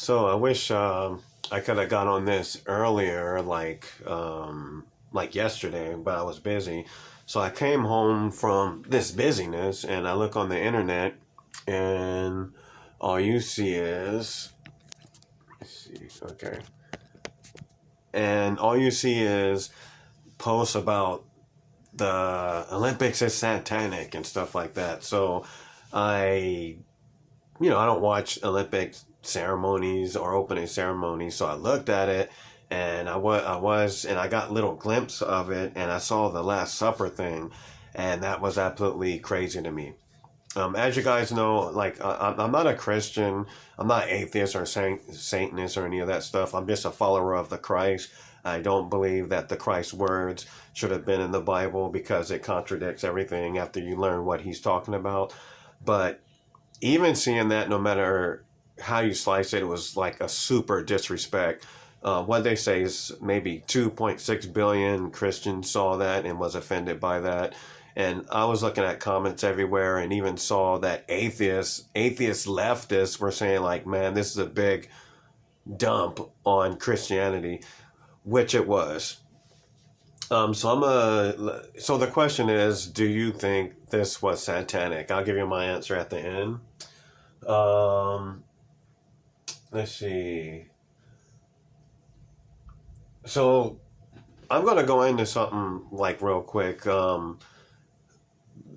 So I wish I could have got on this earlier, like yesterday, but I was busy. So I came home from this busyness, and I look on the internet, and all you see is, let's see, okay, and all you see is posts about the Olympics is satanic and stuff like that. So I I don't watch Olympic ceremonies or opening ceremonies. So I looked at it, and and I got little glimpse of it, and I saw the Last Supper thing, and that was absolutely crazy to me. As you guys know, I'm not a Christian, I'm not atheist or Satanist or any of that stuff. I'm just a follower of the Christ. I don't believe that the Christ words should have been in the Bible because it contradicts everything after you learn what he's talking about. But even seeing that, no matter how you slice it, it was like a super disrespect. What they say is maybe 2.6 billion Christians saw that and was offended by that. And I was looking at comments everywhere and even saw that atheist leftists were saying like, man, this is a big dump on Christianity, which it was. So the question is, do you think this was satanic? I'll give you my answer at the end. Let's see. So I'm going to go into something like real quick.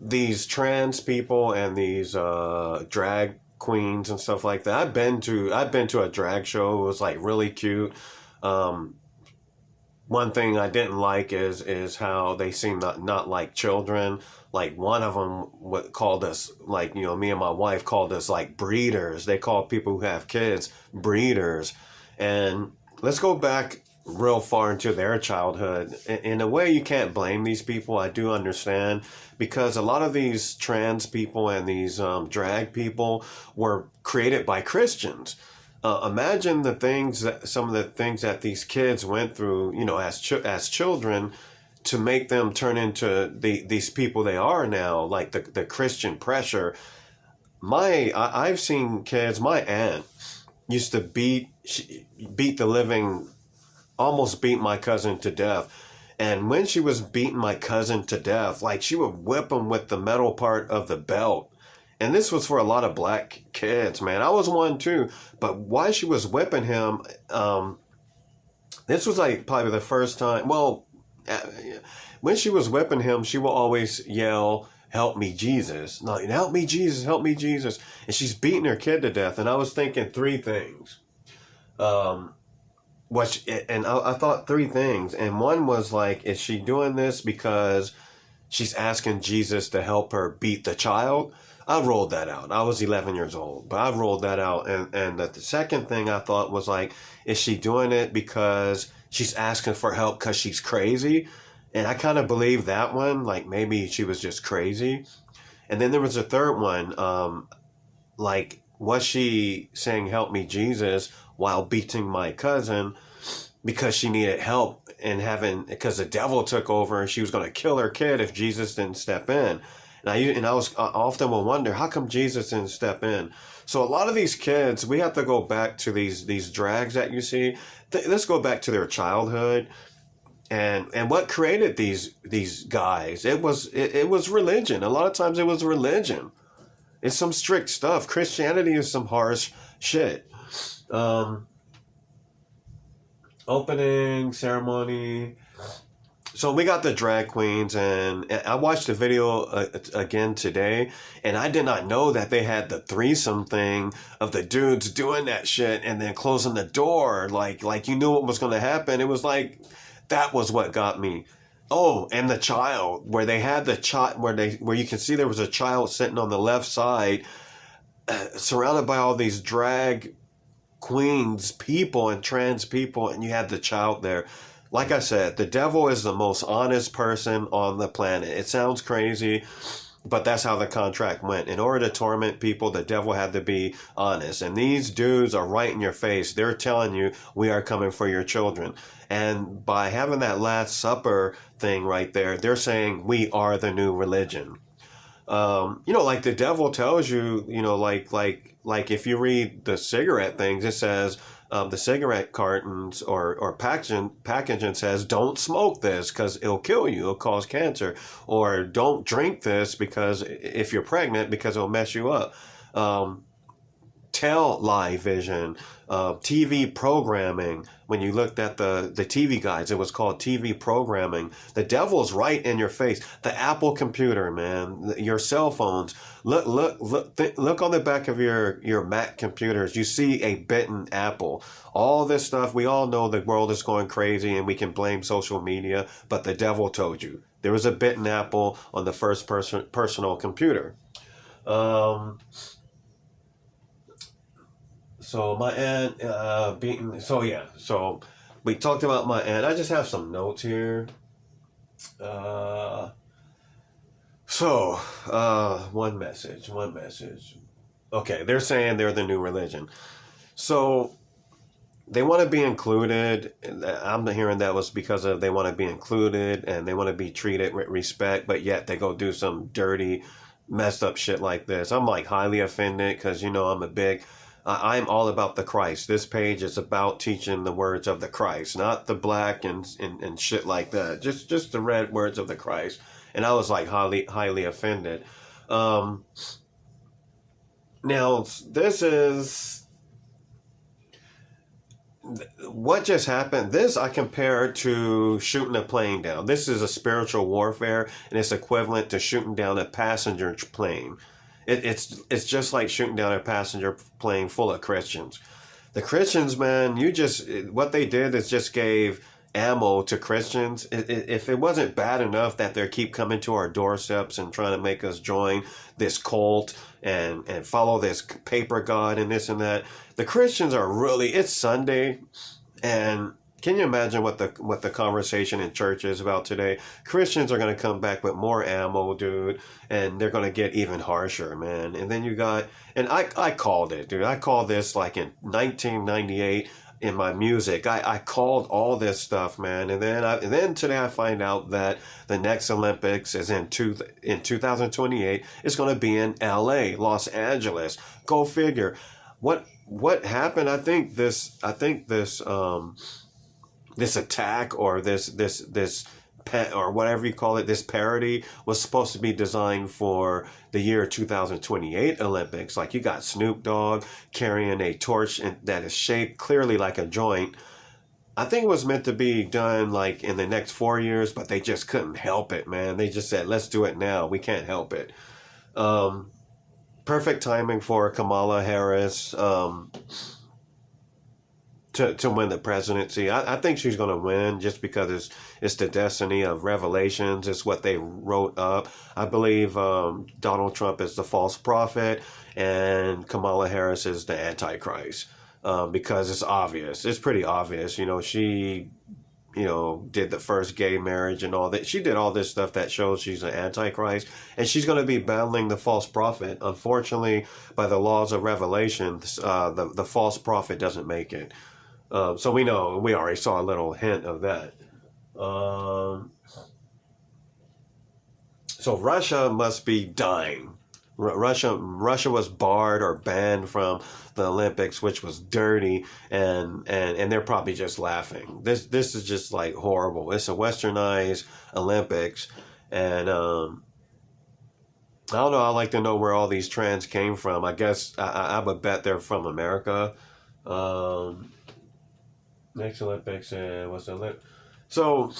These trans people and these drag queens and stuff like that. I've been to a drag show. It was like really cute. One thing I didn't like is how they seem not like children. Like one of them called us, like, me and my wife called us like breeders. They call people who have kids breeders. And let's go back real far into their childhood. In a way, you can't blame these people. I do understand, because a lot of these trans people and these drag people were created by Christians. Imagine some of the things that these kids went through, as children, to make them turn into these people they are now, like the Christian pressure. I've seen kids. My aunt used to beat the living, almost beat my cousin to death. And when she was beating my cousin to death, like, she would whip him with the metal part of the belt. And this was for a lot of black kids, man. I was one too. But while she was whipping him, this was like probably the first time. Well, when she was whipping him, she will always yell, "Help me, Jesus." No, "Help me, Jesus, help me, Jesus." And she's beating her kid to death. And I was thinking three things. I thought three things. And one was like, is she doing this because she's asking Jesus to help her beat the child? I rolled that out. I was 11 years old, but I rolled that out. And the second thing I thought was like, is she doing it because she's asking for help because she's crazy? And I kind of believe that one, like maybe she was just crazy. And then there was a third one, like, was she saying, "Help me, Jesus," while beating my cousin because she needed help because the devil took over and she was going to kill her kid if Jesus didn't step in. And I often will wonder, how come Jesus didn't step in? So a lot of these kids, we have to go back to these drags that you see. Let's go back to their childhood, and what created these guys. It was religion. A lot of times it was religion. It's some strict stuff. Christianity is some harsh shit. Opening ceremony. So we got the drag queens, and I watched the video again today, and I did not know that they had the threesome thing of the dudes doing that shit and then closing the door like you knew what was going to happen. It was like, that was what got me. Oh, and the child, where they had the child, where you can see there was a child sitting on the left side, surrounded by all these drag queens people and trans people, and you had the child there. Like I said, the devil is the most honest person on the planet. It sounds crazy, but that's how the contract went. In order to torment people, the devil had to be honest. And these dudes are right in your face. They're telling you, we are coming for your children. And by having that Last Supper thing right there, they're saying, we are the new religion. Like the devil tells you, like if you read the cigarette things, it says the cigarette cartons or packaging says don't smoke this because it'll kill you, it'll cause cancer, or don't drink this because if you're pregnant because it'll mess you up. Television, TV programming. When you looked at the TV guides, it was called TV programming. The devil's right in your face. The Apple computer, man, your cell phones. Look on the back of your Mac computers. You see a bitten apple. All this stuff. We all know the world is going crazy, and we can blame social media. But the devil told you there was a bitten apple on the first personal computer. So my aunt beaten. So yeah. So we talked about my aunt. I just have some notes here. One message. Okay, they're saying they're the new religion. So they want to be included. I'm hearing that was because of they want to be included and they want to be treated with respect, but yet they go do some dirty, messed up shit like this. I'm like highly offended because I'm all about the Christ. This page is about teaching the words of the Christ, not the black and shit like that. Just the red words of the Christ. And I was like highly offended. Now this is what just happened. This I compare to shooting a plane down. This is a spiritual warfare, and it's equivalent to shooting down a passenger plane. It's just like shooting down a passenger plane full of Christians. The Christians, man, what they did is just gave ammo to Christians. If it wasn't bad enough that they keep coming to our doorsteps and trying to make us join this cult and follow this paper god and this and that, the Christians are really, it's Sunday, and can you imagine what the conversation in church is about today? Christians are going to come back with more ammo, dude, and they're going to get even harsher, man. And then I called it, dude. I called this like in 1998 in my music. I called all this stuff, man. And then today I find out that the next Olympics is in 2028. It's going to be in LA, Los Angeles. Go figure. What happened? I think this attack or this or whatever you call it, this parody was supposed to be designed for the year 2028 Olympics. Like you got Snoop Dogg carrying a torch that is shaped clearly like a joint. I think it was meant to be done like in the next 4 years, but they just couldn't help it, man. They just said, let's do it now. We can't help it. Perfect timing for Kamala Harris to win the presidency. I think she's going to win just because it's the destiny of Revelations. It's what they wrote up. I believe Donald Trump is the false prophet and Kamala Harris is the Antichrist because it's obvious. It's pretty obvious. She did the first gay marriage and all that. She did all this stuff that shows she's an Antichrist, and she's going to be battling the false prophet. Unfortunately, by the laws of Revelation, the false prophet doesn't make it. So we already saw a little hint of that. So Russia must be dying. Russia was barred or banned from the Olympics, which was dirty, and they're probably just laughing. This is just like horrible. It's a westernized Olympics, and I don't know. I like to know where all these trends came from. I guess I would bet they're from America. Next Olympics, what's the Olympics? So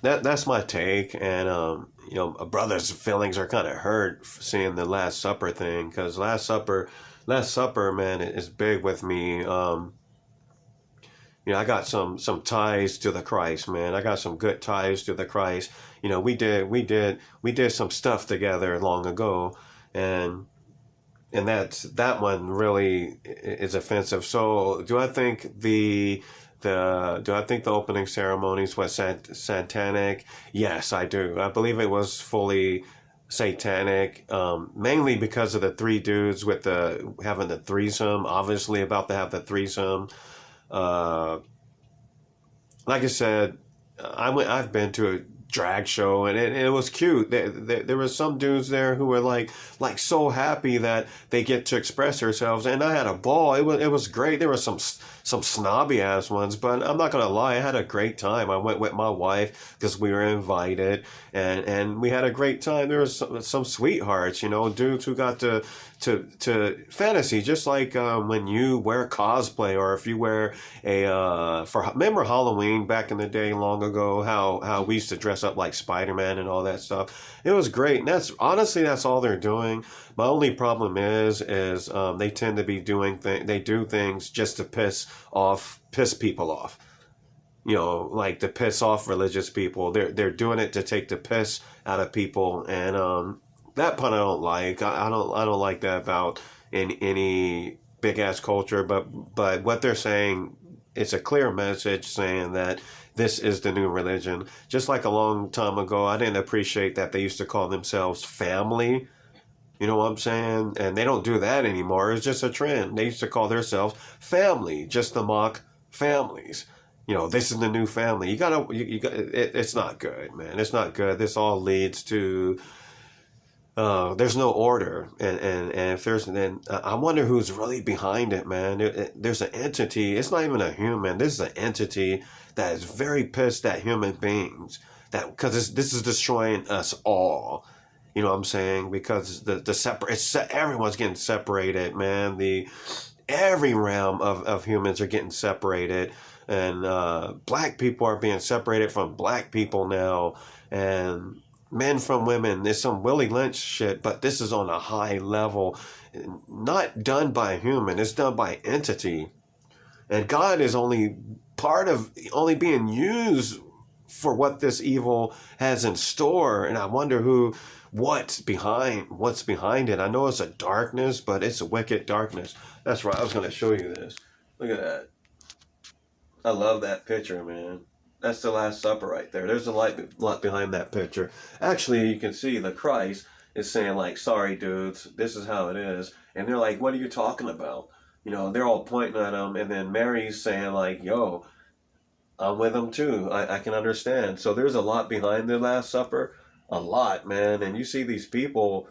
that's my take, and a brother's feelings are kind of hurt seeing the Last Supper thing, because Last Supper, man, is big with me. I got some ties to the Christ, man. I got some good ties to the Christ. We did some stuff together long ago, and that one really is offensive. So do I think the opening ceremonies was satanic? Yes, I do. I believe it was fully satanic, mainly because of the three dudes with having the threesome, obviously about to have the threesome. Like I said, I've been to drag show, and it was cute. There was some dudes there who were like so happy that they get to express themselves, and I had a ball. It was great. There were some snobby ass ones, but I'm not gonna lie, I had a great time. I went with my wife because we were invited, and we had a great time. There was some sweethearts, dudes who got to fantasy, just like when you wear cosplay, or if you wear remember Halloween back in the day long ago, how we used to dress up like Spider-Man and all that stuff. It was great, and that's all they're doing. My only problem is they tend to be they do things just to piss people off. Like to piss off religious people. They're doing it to take the piss out of people, and that part I don't like. I don't like that about any big ass culture. But what they're saying, it's a clear message saying that this is the new religion. Just like a long time ago, I didn't appreciate that they used to call themselves family. You know what I'm saying? And they don't do that anymore. It's just a trend. They used to call themselves family, just to mock families. This is the new family. You gotta, it's not good, man. It's not good. This all leads to, there's no order. And if then I wonder who's really behind it, man. There's an entity. It's not even a human. This is an entity that is very pissed at human beings. Because this is destroying us all. You know what I'm saying? Because everyone's getting separated, man. Every realm of humans are getting separated, and black people are being separated from black people now, and men from women. There's some Willie Lynch shit, but this is on a high level, not done by a human. It's done by entity, and God is only being used for what this evil has in store. And I wonder what's behind it. I know it's a darkness, but it's a wicked darkness. That's right. I was going to show you this. Look at that. I love that picture, man. That's the Last Supper right there. There's a lot behind that picture. Actually, you can see the Christ is saying, like, sorry, dudes, this is how it is. And they're like, what are you talking about? They're all pointing at him. And then Mary's saying, like, yo, I'm with them too. I can understand. So there's a lot behind the Last Supper. A lot, man. And you see these people,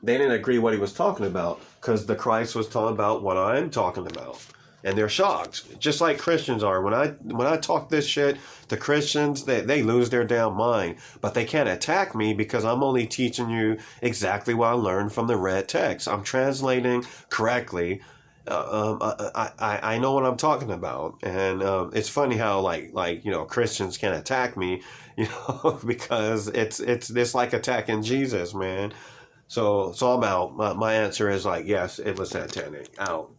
they didn't agree what he was talking about, because the Christ was talking about what I'm talking about. And they're shocked, just like Christians are. When I talk this shit, the Christians, they lose their damn mind. But they can't attack me because I'm only teaching you exactly what I learned from the red text. I'm translating correctly. I know what I'm talking about, and it's funny how Christians can attack me, because it's like attacking Jesus, man. So I'm out. My answer is yes, it was satanic. Out.